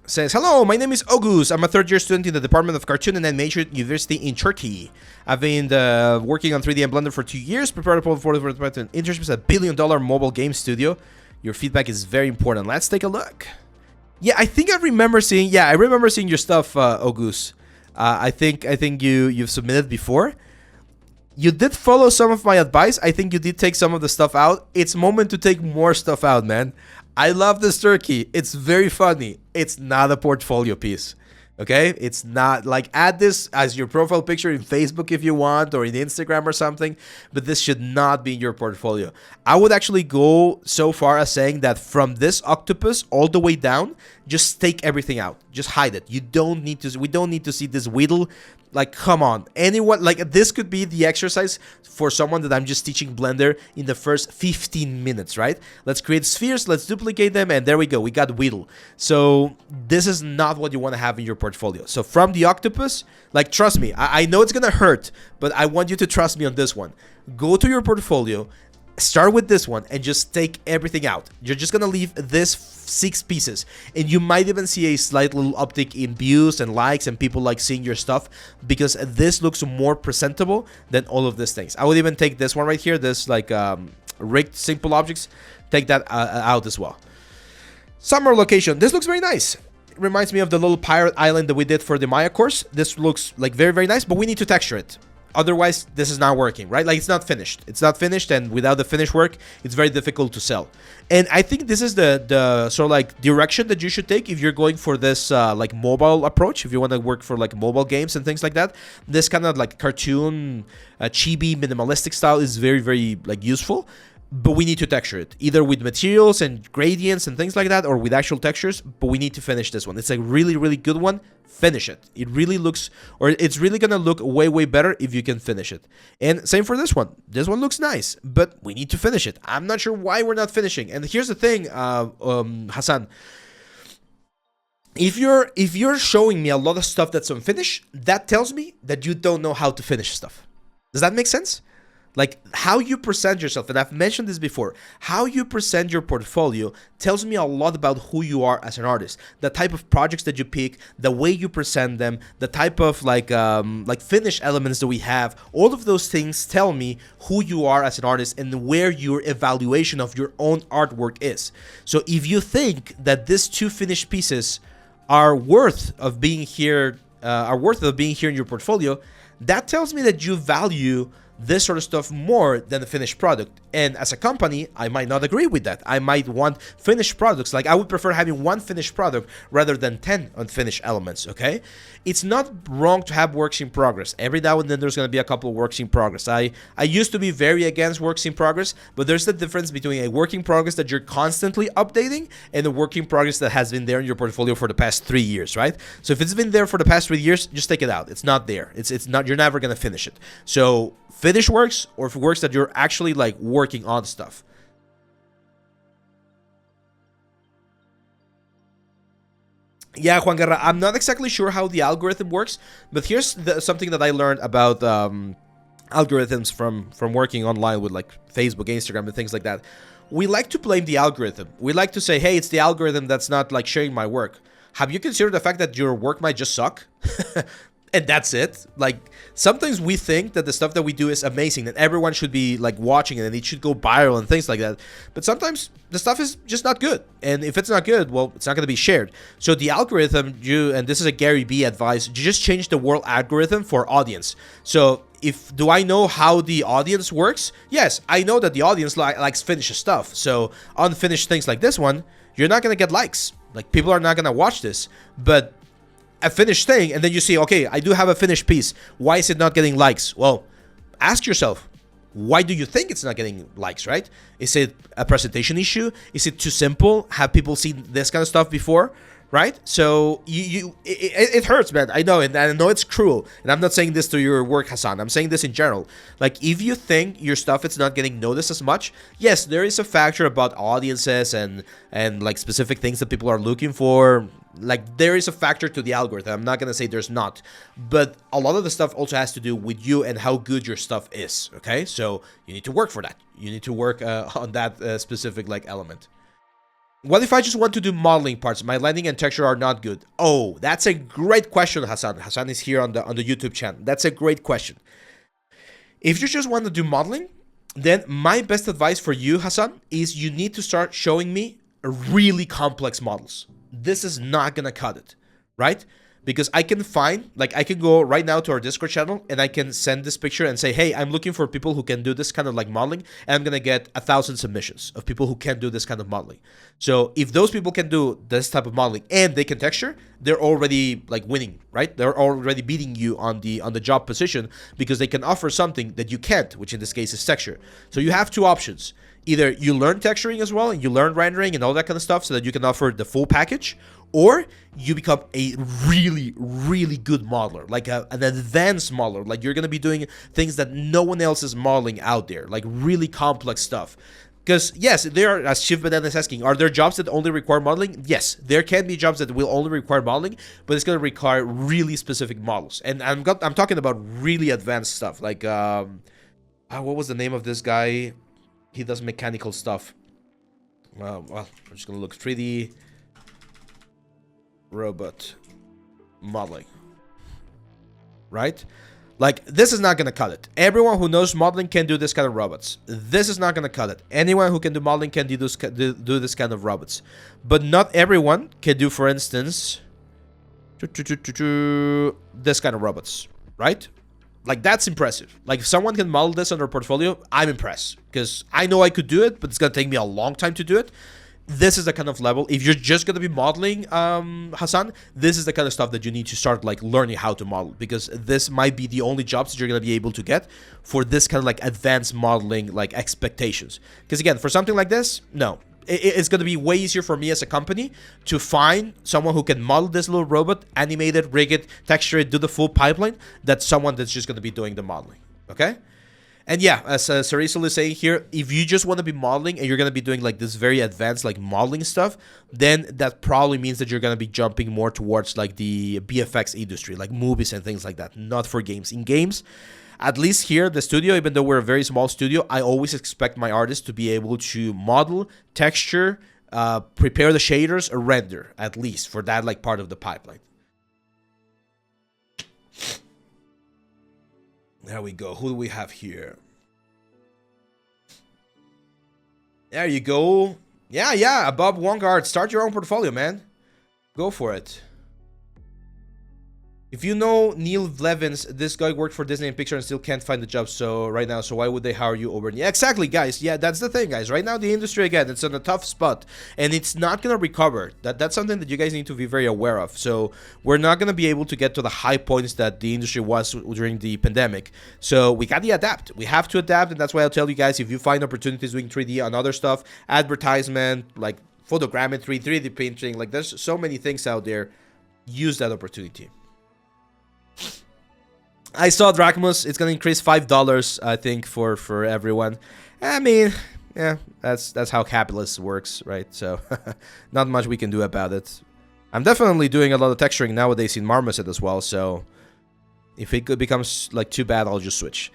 says, hello, my name is Oğuz. I'm a third-year student in the Department of Cartoon and Animation University in Turkey. I've been working on 3D and Blender for 2 years, prepared for the internship at $1 billion mobile game studio. Your feedback is very important. Let's take a look. Yeah, I think I remember seeing. Yeah, I remember seeing your stuff, Oğuz. I think you've submitted before. You did follow some of my advice. I think you did take some of the stuff out. It's moment to take more stuff out, man. I love this turkey. It's very funny. It's not a portfolio piece. Okay? It's not like, add this as your profile picture in Facebook if you want, or in Instagram or something, but this should not be in your portfolio. I would actually go so far as saying that from this octopus all the way down, just take everything out. Just hide it. You don't need to, we don't need to see this whittle. Like, come on. Anyone, like, this could be the exercise for someone that I'm just teaching Blender in the first 15 minutes, right? Let's create spheres, let's duplicate them, and there we go. We got whittle. So this is not what you want to have in your portfolio. So from the octopus, like, trust me, I know it's gonna hurt, but I want you to trust me on this one. Go to your portfolio, start with this one, and just take everything out. You're just gonna leave this 6 pieces, and you might even see a slight little uptick in views and likes and people like seeing your stuff, because this looks more presentable than all of these things. I would even take this one right here, this like rigged simple objects, take that out as well. Summer location. This looks very nice. It reminds me of the little pirate island that we did for the Maya course. This looks like very, very nice, but we need to texture it. Otherwise, this is not working, right? Like, it's not finished. It's not finished, and without the finished work, it's very difficult to sell. And I think this is the sort of like direction that you should take if you're going for this like mobile approach. If you want to work for like mobile games and things like that, this kind of like cartoon, chibi, minimalistic style is very, very like useful. But we need to texture it, either with materials and gradients and things like that, or with actual textures. But we need to finish this one. It's a really, really good one. Finish it. It really looks, or it's really gonna look way, way better if you can finish it. And same for this one. This one looks nice, but we need to finish it. I'm not sure why we're not finishing. And here's the thing, Hasan. If you're showing me a lot of stuff that's unfinished, that tells me that you don't know how to finish stuff. Does that make sense? Like, how you present yourself, and I've mentioned this before, how you present your portfolio tells me a lot about who you are as an artist. The type of projects that you pick, the way you present them, the type of like finish elements that we have, all of those things tell me who you are as an artist and where your evaluation of your own artwork is. So if you think that these 2 finished pieces are worth of being here, in your portfolio, that tells me that you value this sort of stuff more than the finished product. And as a company, I might not agree with that. I might want finished products. Like, I would prefer having 1 finished product rather than 10 unfinished elements, okay? It's not wrong to have works in progress. Every now and then there's going to be a couple of works in progress. I used to be very against works in progress, but there's the difference between a work in progress that you're constantly updating and a work in progress that has been there in your portfolio for the past 3 years, right? So if it's been there for the past 3 years, just take it out. It's not there. It's not, you're never going to finish it. So finish works, or works that you're actually like working on stuff. Yeah, Juan Guerra, I'm not exactly sure how the algorithm works, but here's something that I learned about algorithms from working online with like Facebook, Instagram, and things like that. We like to blame the algorithm. We like to say, hey, it's the algorithm that's not like sharing my work. Have you considered the fact that your work might just suck? And that's it. Like, sometimes we think that the stuff that we do is amazing, that everyone should be like watching it and it should go viral and things like that. But sometimes the stuff is just not good. And if it's not good, well, it's not going to be shared. So the algorithm, and this is a Gary B advice, you just change the world algorithm for audience. So do I know how the audience works? Yes, I know that the audience likes finished stuff. So unfinished things like this one, you're not going to get likes. Like, people are not going to watch this. But a finished thing, and then you see, okay, I do have a finished piece. Why is it not getting likes? Well, ask yourself, why do you think it's not getting likes, right? Is it a presentation issue? Is it too simple? Have people seen this kind of stuff before, right? So it hurts, man. I know, and I know it's cruel. And I'm not saying this to your work, Hasan. I'm saying this in general. Like, if you think your stuff is not getting noticed as much, yes, there is a factor about audiences and like specific things that people are looking for. Like, there is a factor to the algorithm. I'm not going to say there's not. But a lot of the stuff also has to do with you and how good your stuff is, okay? So you need to work for that. You need to work on that specific, like, element. What if I just want to do modeling parts? My lighting and texture are not good. Oh, that's a great question, Hasan. Hasan is here on the YouTube channel. That's a great question. If you just want to do modeling, then my best advice for you, Hasan, is you need to start showing me really complex models. This is not gonna cut it, right? Because I can find, like, I can go right now to our Discord channel and I can send this picture and say, hey, I'm looking for people who can do this kind of like modeling, and I'm gonna get 1,000 submissions of people who can do this kind of modeling. So if those people can do this type of modeling and they can texture, they're already like winning, right? They're already beating you on the job position because they can offer something that you can't, which in this case is texture. So you have two options. Either you learn texturing as well and you learn rendering and all that kind of stuff so that you can offer the full package, or you become a really, really good modeler, like an advanced modeler. Like you're going to be doing things that no one else is modeling out there, like really complex stuff. Because yes, there are, as Shiv Banana is asking, are there jobs that only require modeling? Yes, there can be jobs that will only require modeling, but it's going to require really specific models. And I'm talking about really advanced stuff. Like, what was the name of this guy? He does mechanical stuff. Well, I'm just gonna look 3D robot modeling. Right? Like, this is not gonna cut it. Everyone who knows modeling can do this kind of robots. This is not gonna cut it. Anyone who can do modeling can do this kind of robots. But not everyone can do, for instance, this kind of robots. Right? Like, that's impressive. Like, if someone can model this on their portfolio, I'm impressed. Because I know I could do it, but it's going to take me a long time to do it. This is the kind of level. If you're just going to be modeling, Hasan, this is the kind of stuff that you need to start, like, learning how to model. Because this might be the only jobs that you're going to be able to get for this kind of, like, advanced modeling, like, expectations. Because, again, for something like this, no. It's going to be way easier for me as a company to find someone who can model this little robot, animate it, rig it, texture it, do the full pipeline, than someone that's just going to be doing the modeling. Okay? And yeah, as Cerisol is saying here, if you just want to be modeling and you're going to be doing like this very advanced like modeling stuff, then that probably means that you're going to be jumping more towards like the BFX industry, like movies and things like that, not for games. In games, at least here, the studio, even though we're a very small studio, I always expect my artists to be able to model, texture, prepare the shaders, or render, at least, for that like part of the pipeline. There we go. Who do we have here? There you go. Yeah, Bob Wongard. Start your own portfolio, man. Go for it. If you know Neil Blevins, this guy worked for Disney and Pixar and still can't find a job right now, so why would they hire you over? Yeah, exactly, guys. Yeah, that's the thing, guys. Right now, the industry, again, it's in a tough spot, and it's not going to recover. That's something that you guys need to be very aware of. So we're not going to be able to get to the high points that the industry was during the pandemic. So we got to adapt. We have to adapt, and that's why I'll tell you guys, if you find opportunities doing 3D and other stuff, advertisement, like photogrammetry, 3D printing, like there's so many things out there, use that opportunity. I saw Drachmus. It's gonna increase $5, I think, for everyone. I mean, yeah, that's how capitalism works, right? So, not much we can do about it. I'm definitely doing a lot of texturing nowadays in Marmoset as well. So, if it becomes like too bad, I'll just switch.